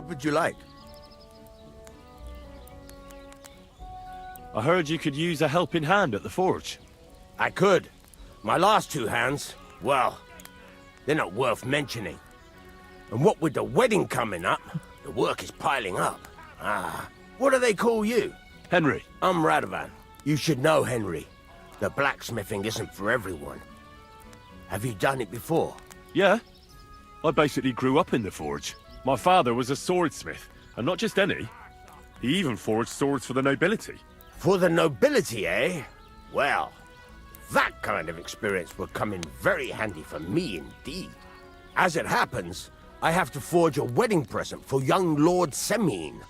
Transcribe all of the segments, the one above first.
What would you like? I heard you could use a helping hand at the forge. I could. My last two hands, well, they're not worth mentioning. And what with the wedding coming up, the work is piling up. What do they call you? Henry. I'm Radovan. You should know, Henry. The blacksmithing isn't for everyone. Have you done it before? Yeah. I basically grew up in the forge. My father was a swordsmith, and not just any. He even forged swords for the nobility. For the nobility, eh? Well, that kind of experience will come in very handy for me indeed. As it happens, I have to forge a wedding present for young Lord Semine.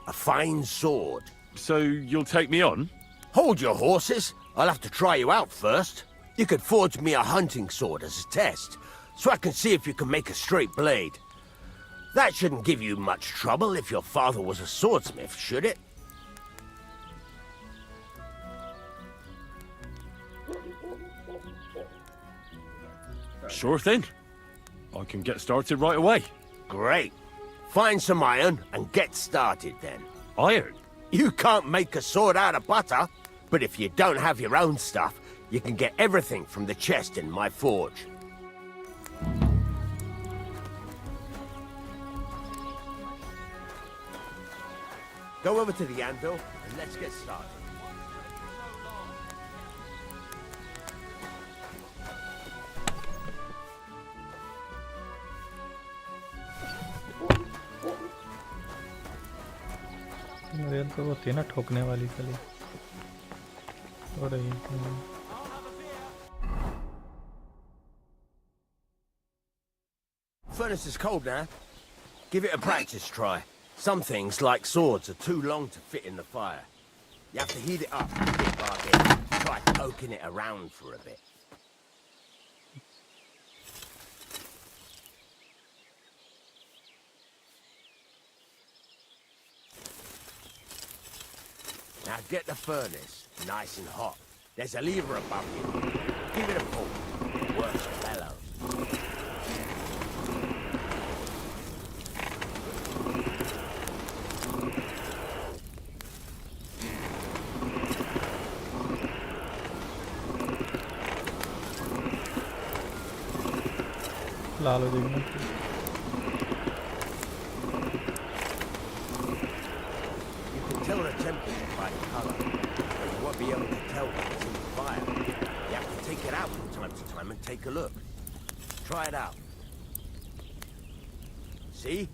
A fine sword. So you'll take me on? Hold your horses. I'll have to try you out first. You could forge me a hunting sword as a test, so I can see if you can make a straight blade. That shouldn't give you much trouble if your father was a swordsmith, should it? Sure thing. I can get started right away. Great. Find some iron and get started then. Iron? You can't make a sword out of butter, but if you don't have your own stuff, you can get everything from the chest in my forge. Go over to the anvil and let's get started. Rail तो होती है ना ठोकने वाली खाली और रही Furnace is cold now. Give it a practice try. Some things, like swords, are too long to fit in the fire. You have to heat it up bit by bit. Try poking it around for a bit. Now get the furnace nice and hot. There's a lever above you. Give it a pull. It works bellows. लाल हो जाएगी Tell the temperature by the color, but you won't be able to tell when it's in the fire. You have to take it out from time to time and take a look. Try it out. See?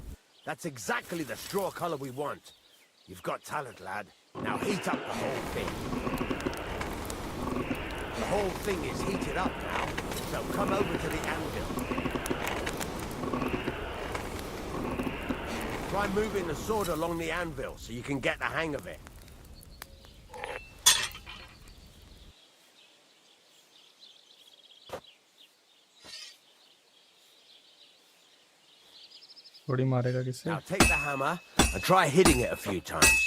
That's exactly the straw color we want. You've got talent, lad. Now heat up the whole thing. The whole thing is heated up now, so come over to the anvil. Try moving the sword along the anvil so you can get the hang of it. थोड़ी मारेगा किससे Now take the hammer and try hitting it a few times.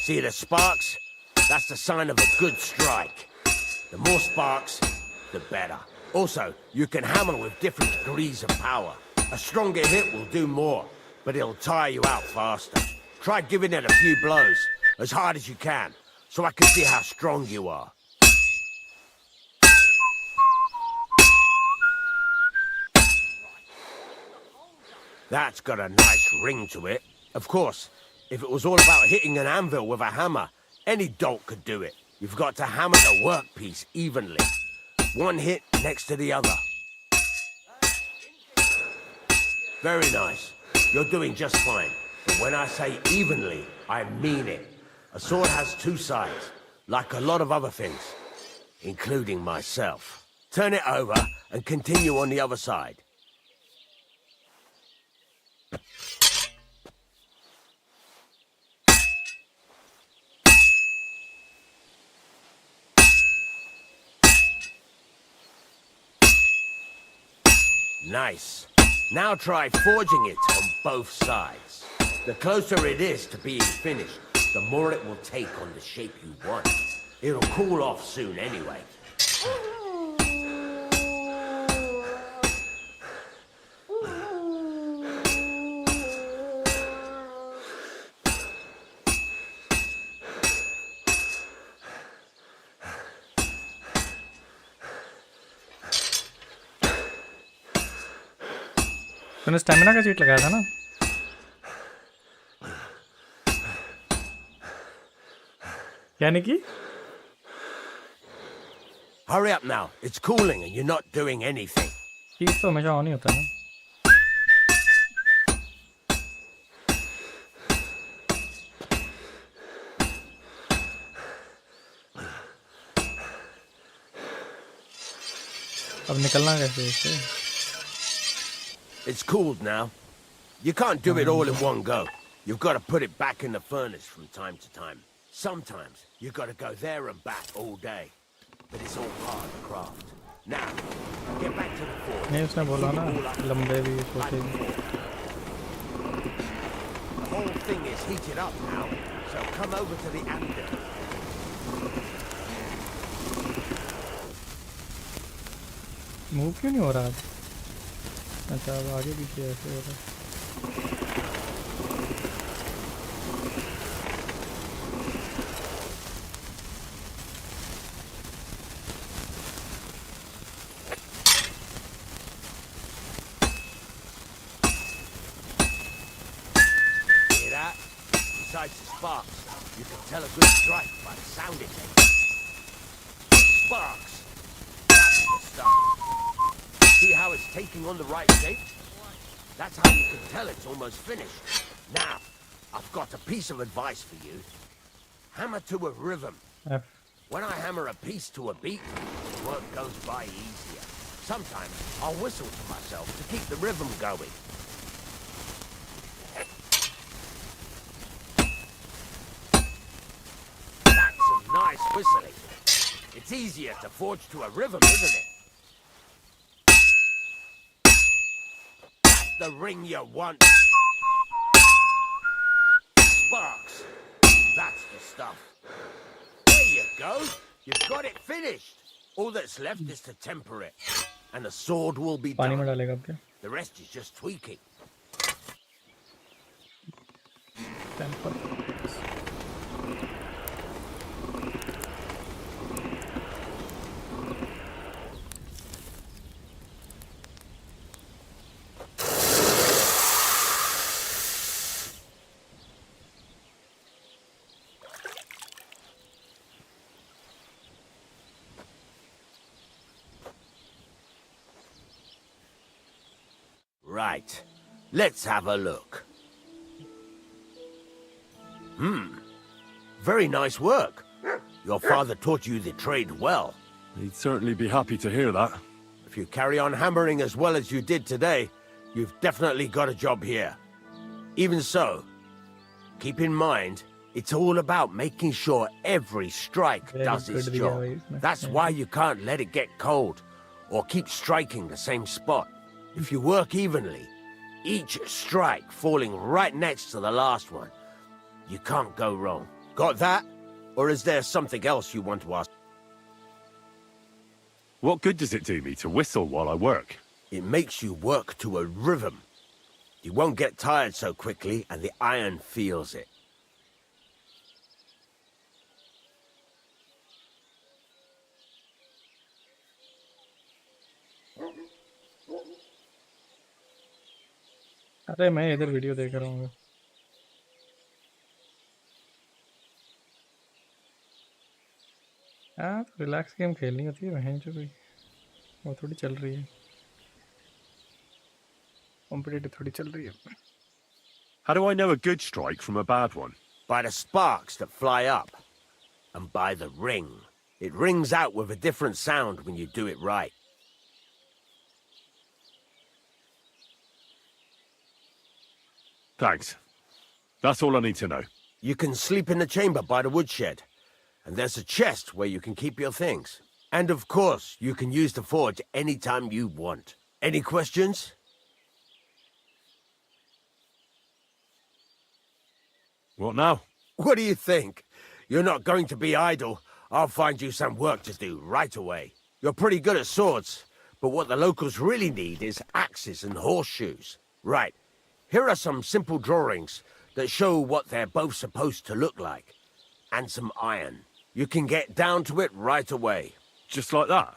See the sparks? That's the sign of a good strike. The more sparks, the better. Also, you can hammer with different degrees of power. A stronger hit will do more, but it'll tire you out faster. Try giving it a few blows, as hard as you can, so I can see how strong you are. That's got a nice ring to it. Of course, if it was all about hitting an anvil with a hammer, any dolt could do it. You've got to hammer the workpiece evenly. One hit next to the other. Very nice. You're doing just fine. But when I say evenly, I mean it. A sword has two sides, like a lot of other things, including myself. Turn it over and continue on the other side. Nice. Now try forging it on both sides. The closer it is to being finished, the more it will take on the shape you want. It'll cool off soon anyway. तूने stamina का cheat लगाया था ना? यानी कि Hurry up now. It's cooling and you're not doing anything. Cheat तो हमेशा on ही होता है ना। अब निकलना कैसे इससे? It's cooled now. You can't do it all in one go. You've got to put it back in the furnace from time to time. Sometimes you've got to go there and back all day. But it's all part of the craft. Now, get back to the fort. नहीं उसने बोला ना लंबे भी छोटे भी। The whole thing is heated up now, so come over to the anvil. Move क्यों नहीं हो रहा अब? अच्छा अब आगे पीछे ऐसे हो रहा है। Hear that? Besides the sparks, you can tell a good strike by the sound it makes. Sparks. That's the stuff. See how it's taking on the right shape? That's how you can tell it's almost finished. Now, I've got a piece of advice for you. Hammer to a rhythm. F When I hammer a piece to a beat, work goes by easier. Sometimes I'll whistle to myself to keep the rhythm going. That's some nice whistling. It's easier to forge to a rhythm, isn't it? That's the ring you want. Sparks. That's the stuff. There you go. You've got it finished. All that's left is to temper it. And the sword will be पानी में done. डालेगा अब क्या? The rest is just tweaking. Temper. Right. Let's have a look. Very nice work. Your father taught you the trade well. He'd certainly be happy to hear that. If you carry on hammering as well as you did today, you've definitely got a job here. Even so, keep in mind, it's all about making sure every strike Very does its good job. diya bhai, That's why you can't let it get cold or keep striking the same spot. If you work evenly, each strike falling right next to the last one, you can't go wrong. Got that? Or is there something else you want to ask? What good does it do me to whistle while I work? It makes you work to a rhythm. You won't get tired so quickly, and the iron feels it. अरे मैं इधर video देख रहा हूँ। हाँ तो relax game खेलनी होती है वहीं जो कोई वो थोड़ी चल रही है, कॉम्पिटिटिव थोड़ी चल रही है। How do I know a good strike from a bad one? By the sparks that fly up, and by the ring. It rings out with a different sound when you do it right. Thanks. That's all I need to know. You can sleep in the chamber by the woodshed, and there's a chest where you can keep your things. And of course, you can use the forge anytime you want. Any questions? What now? What do you think? You're not going to be idle. I'll find you some work to do right away. You're pretty good at swords, but what the locals really need is axes and horseshoes. Right. Here are some simple drawings that show what they're both supposed to look like. And some iron. You can get down to it right away. Just like that?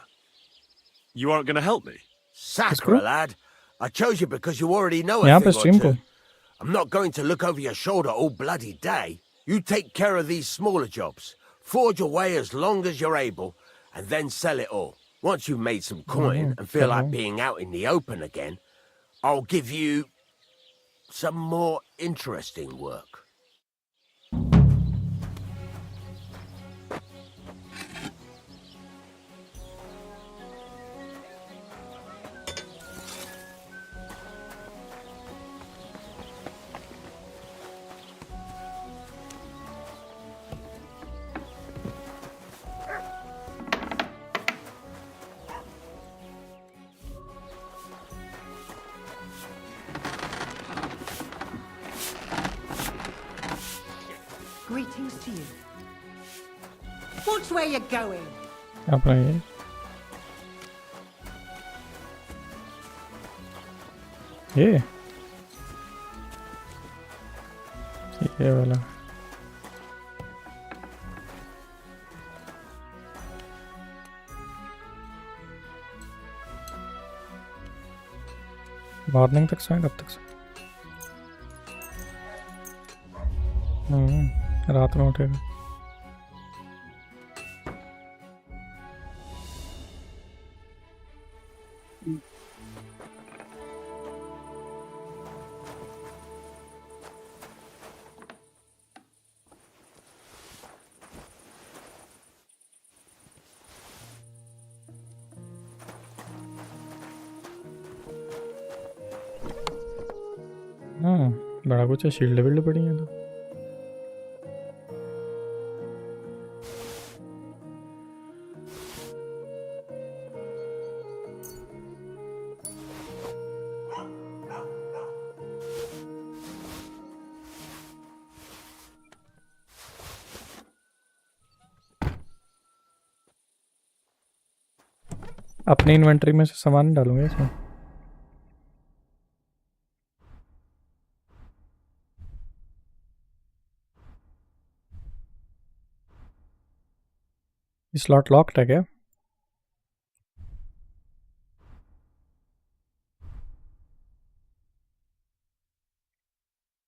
You aren't going to help me? Sakra, lad. I chose you because you already know a यहाँ पे thing or stream को two. I'm not going to look over your shoulder all bloody day. You take care of these smaller jobs. Forge away as long as you're able, and then sell it all. Once you've made some coin and feel like being out in the open again, I'll give you some more interesting work. Greetings to you. Watch where you're going. अपना ये वाला morning तक सोएं कब तक सोएं रात में उठेगा बड़ा कुछ है शील्ड विल्ड पड़ी है तो अपनी इन्वेंटरी में से सामान डालूंगा इसमें स्लॉट लॉक्ड है क्या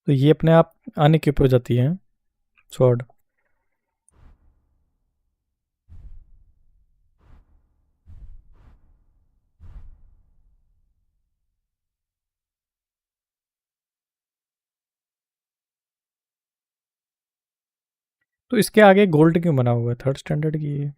तो ये अपने आप अनइक्विप हो जाती है स्वॉर्ड तो इसके आगे गोल्ड क्यों बना हुआ है थर्ड स्टैंडर्ड की है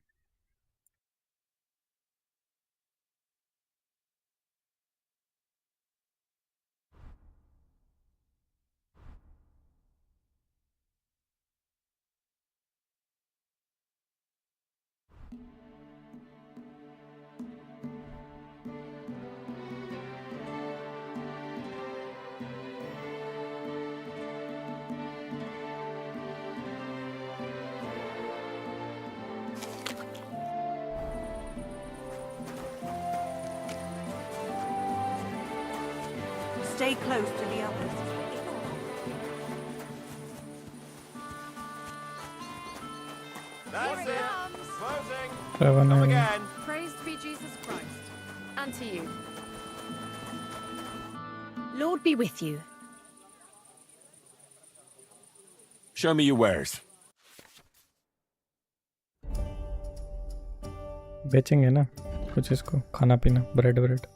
Stay close to the others. That's it. Closing. Come Again. Praise be Jesus Christ. And to you. Lord be with you. Show me your wares. बेचेंगे ना कुछ इसको खाना पीना ब्रेड ब्रेड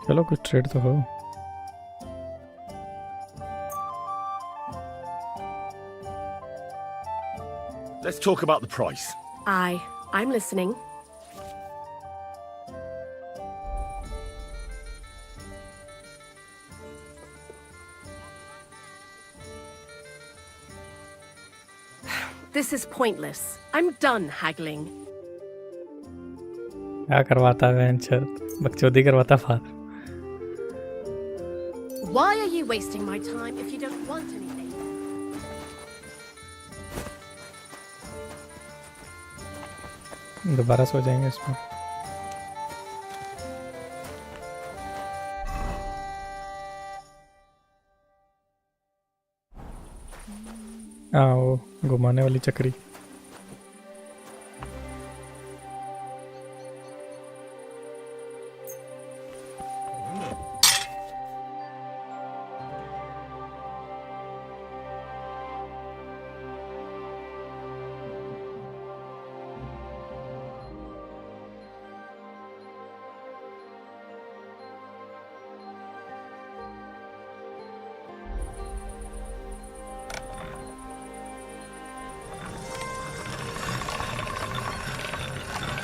चलो कुछ ट्रेड तो हो Let's talk about the price. Aye, I'm listening. This is pointless. I'm done haggling. क्या करवाता है वेंचर बकचोदी करवाता father Why are you wasting my time if you don't want anything? दोबारा सो जाएंगे इसमें हाँ वो घुमाने वाली चक्री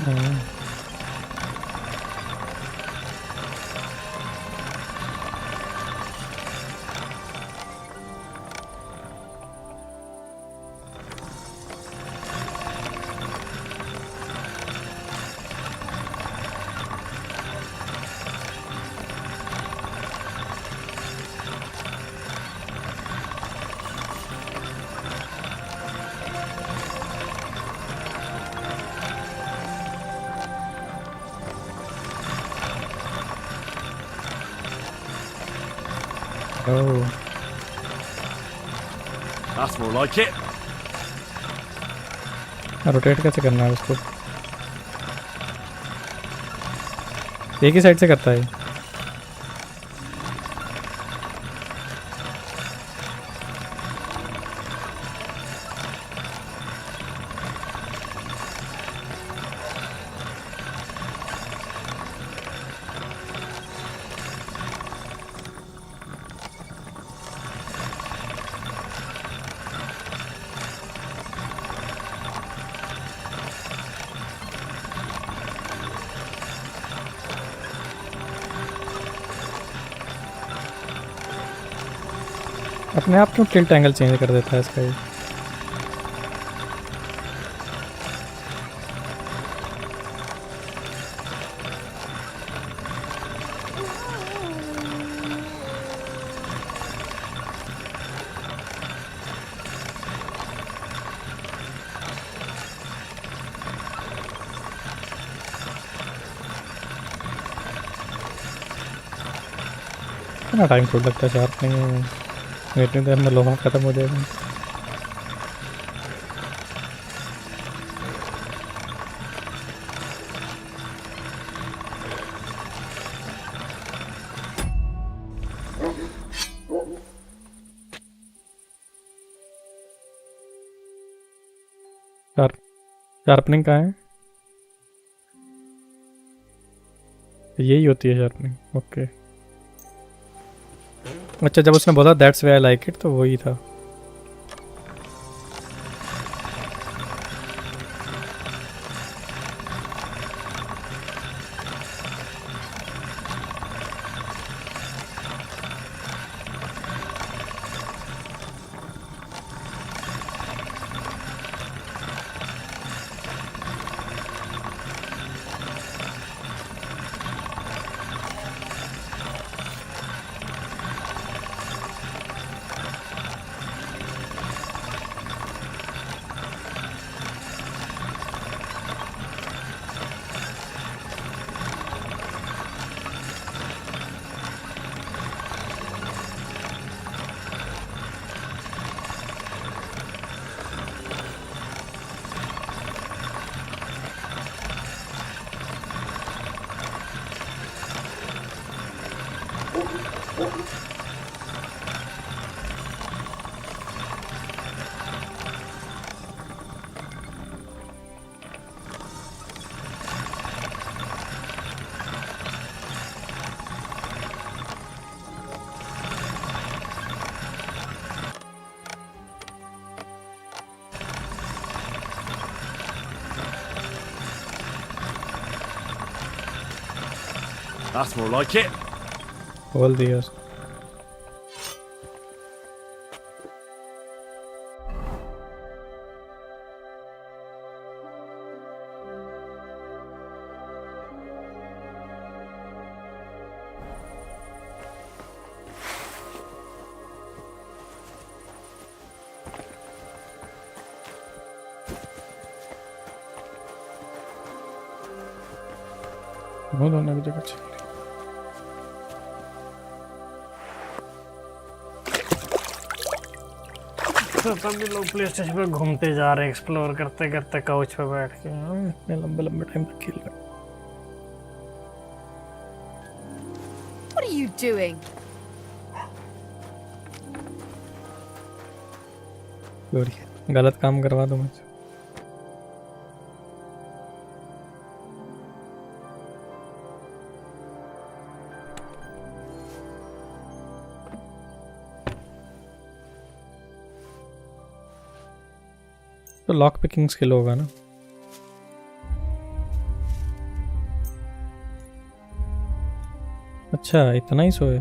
ओह That's more like it. Rotate कैसे करना है उसको? एक ही साइड से करता है। अपने आप क्यों टिल्ट एंगल चेंज कर देता है इसका ये? कितना टाइम थोड़ा लगता है शार्प नहीं है, इतनी देर में लोहा खत्म हो जाएगा। शार्पनिंग कहाँ है? यही होती है शार्पनिंग। ओके अच्छा, जब उसने बोला that's way I like it तो वही था। That's more like it. बोल दिया उसको। वो दोनों की जगह चल रही। तो सभी लोग प्ले स्टेशन पे घूमते जा रहे, एक्सप्लोर करते करते काउच पे बैठ के इतने लंबे लंबे टाइम तक खेल रहे। What are you doing? गलत काम करवा दो मुझसे। तो लॉक पिकिंग स्किल होगा ना? अच्छा इतना ही सोए।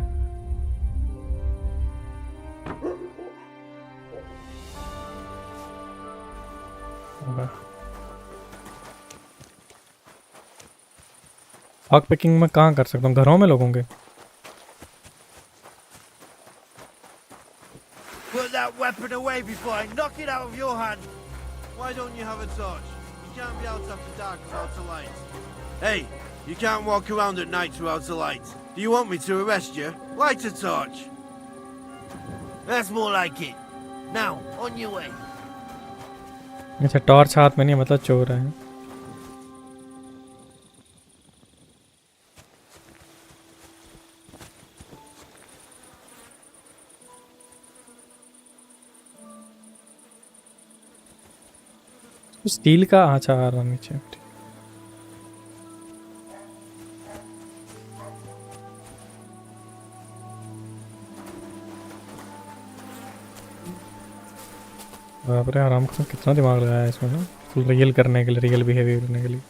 लॉक पिकिंग में कहाँ कर सकता हूँ, घरों में लोगों के? Put that weapon away before I knock it out of your hand. Why don't you have a torch? You can't be out after dark without a light. Hey, you can't walk around at night without a light. Do you want me to arrest you? Light a torch. That's more like it. Now, on your way. अच्छा torch हाथ में नहीं मतलब चोर है। Steel का अच्छा आ रहा नीचे। बाप रे आराम को कितना दिमाग लगाया है इसमें ना, फुल रियल करने के लिए, रियल बिहेवियर करने के लिए।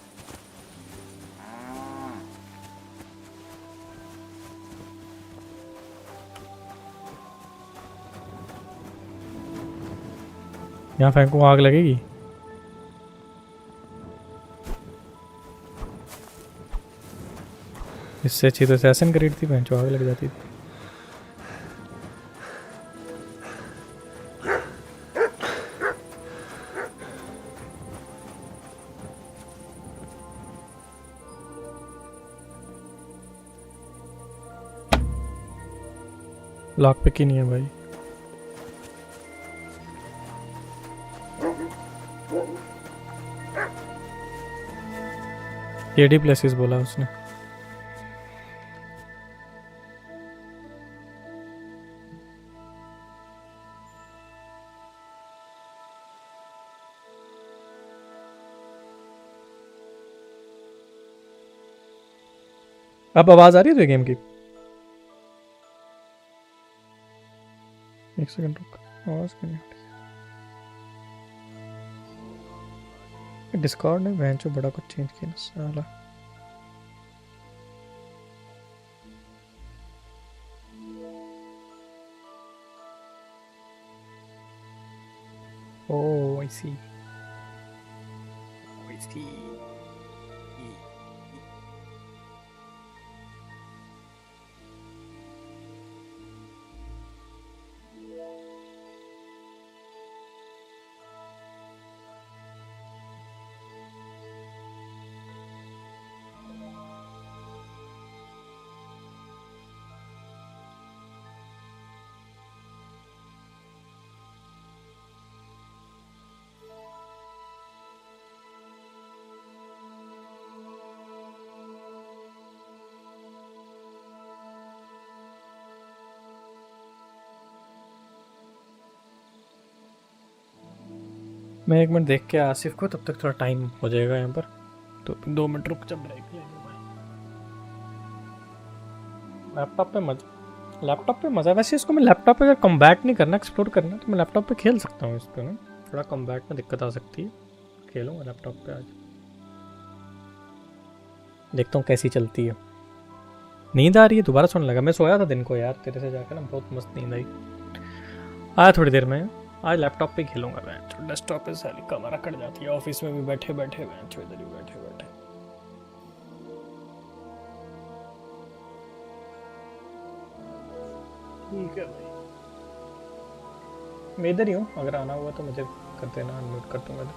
यहाँ फेंको आग लगेगी। इससे अच्छी तो असैसिन क्रीड थी, बेंचो आग लग जाती थी। लॉक पिक ही नहीं है भाई। एडी प्लेसेस बोला उसने। अब आवाज आ रही है गेम की? एक सेकंड रुक, आवाज क्यों नहीं आ रही? डिस्कॉर्ड ने बेंचो बड़ा कुछ चेंज किया ना साला। Oh, I see. I see. मैं एक मिनट देख के आसिफ को, तब तक थोड़ा टाइम हो जाएगा यहाँ पर, तो 2 मिनट रुक जब ब्रेक ले लूँगा। लैपटॉप पे मज़ा। वैसे इसको मैं लैपटॉप पे अगर कम्बैट नहीं करना, एक्सप्लोर करना, तो मैं लैपटॉप पे खेल सकता हूँ इस पर ना। थोड़ा कम्बैट में दिक्कत आ सकती है, खेलूँगा लैपटॉप पे आज, देखता हूँ कैसी चलती है। नींद आ रही है, दोबारा सोने लगा। मैं सोया था दिन को यार तेरे से जाकर ना, बहुत मस्त नींद आई। आया थोड़ी देर में, आज लैपटॉप पे खेलूंगा मैं। डेस्कटॉप पे सारी कमरा कट जाती है, ऑफिस में भी बैठे बैठे इधर ही बैठे बैठे। ठीक है भाई, मैं इधर ही हूँ, अगर आना हुआ तो मुझे कर देना, अनम्यूट कर दूंगा।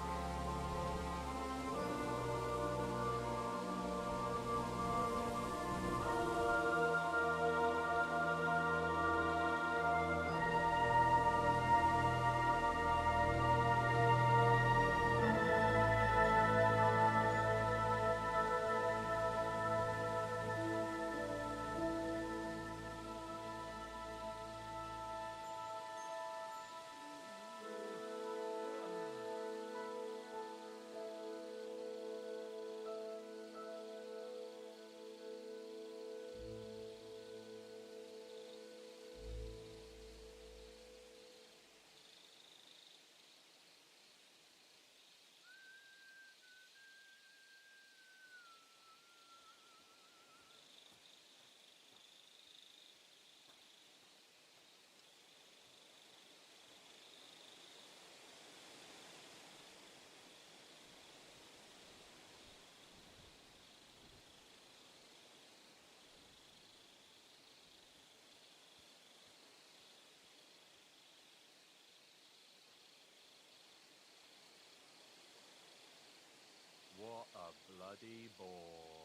bloody boar.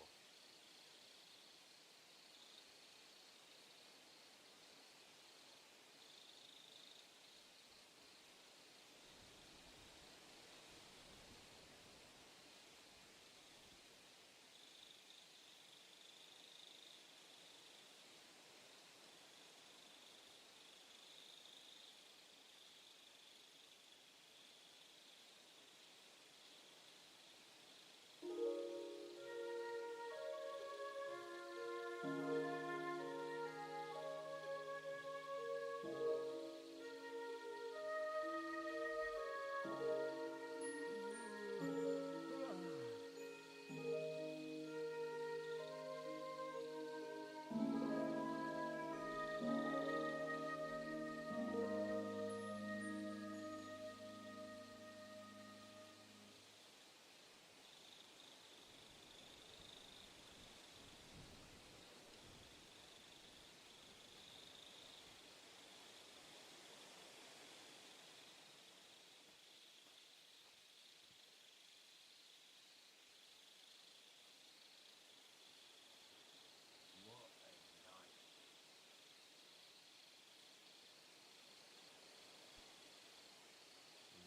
What a night.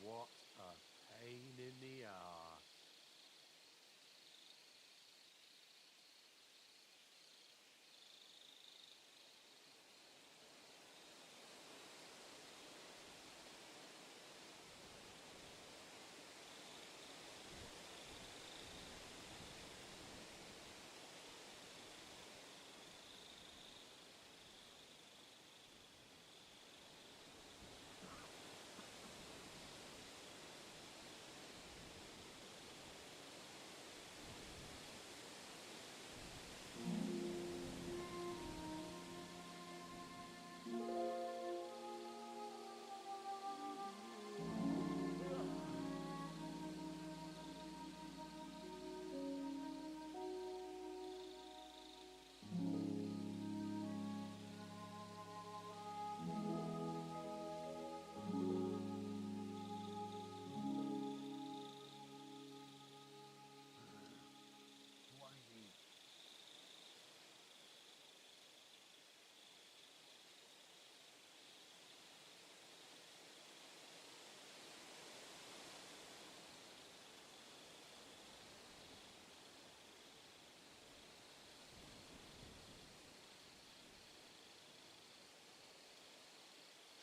What a pain in the arse.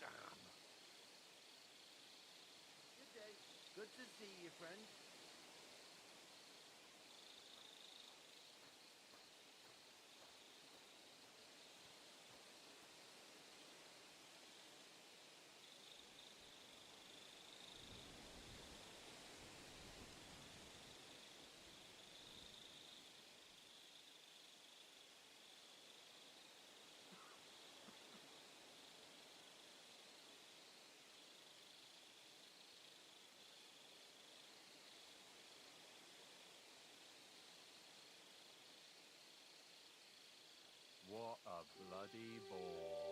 Damn. Good day. Good to see you, friend. What a bloody bore.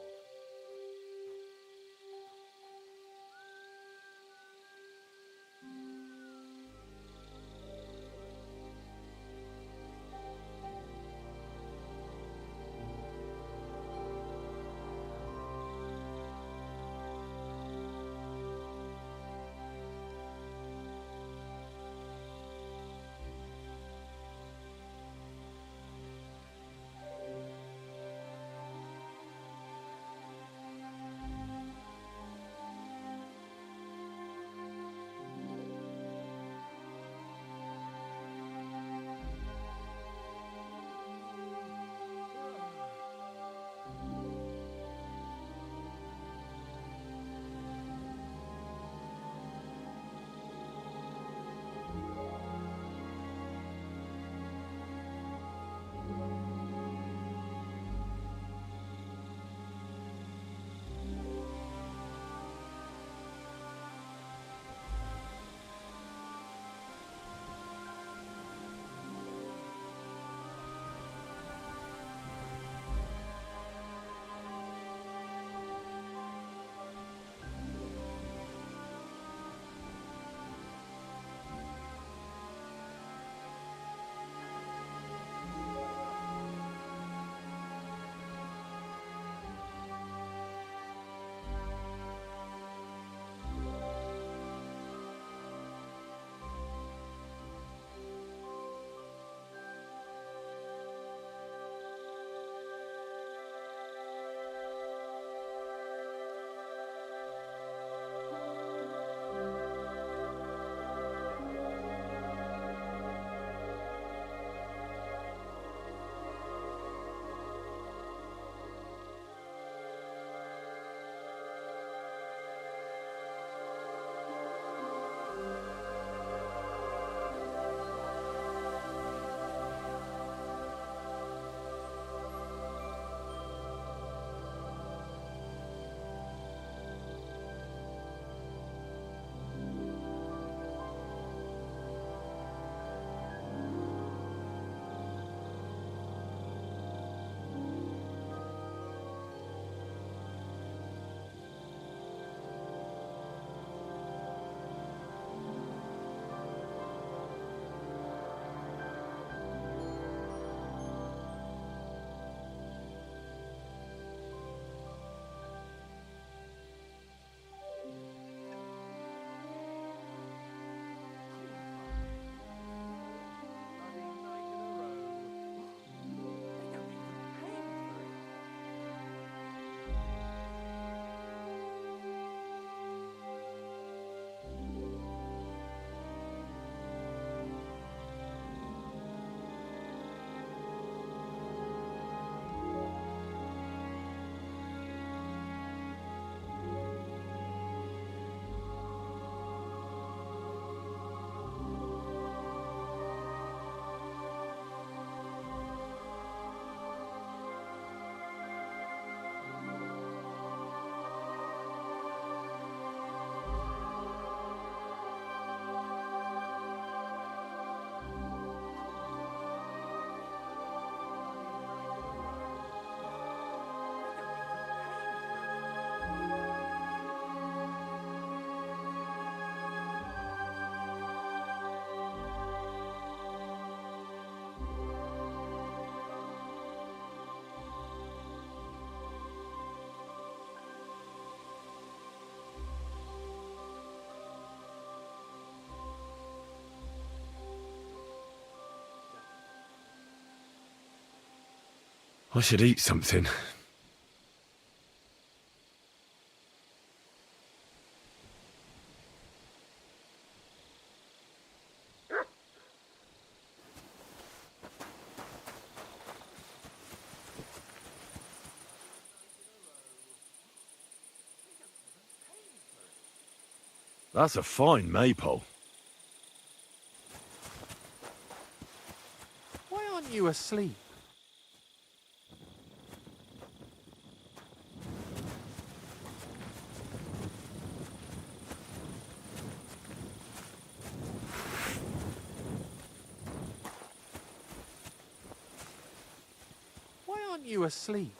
I should eat something. That's a fine maypole. Why aren't you asleep? Why aren't you asleep?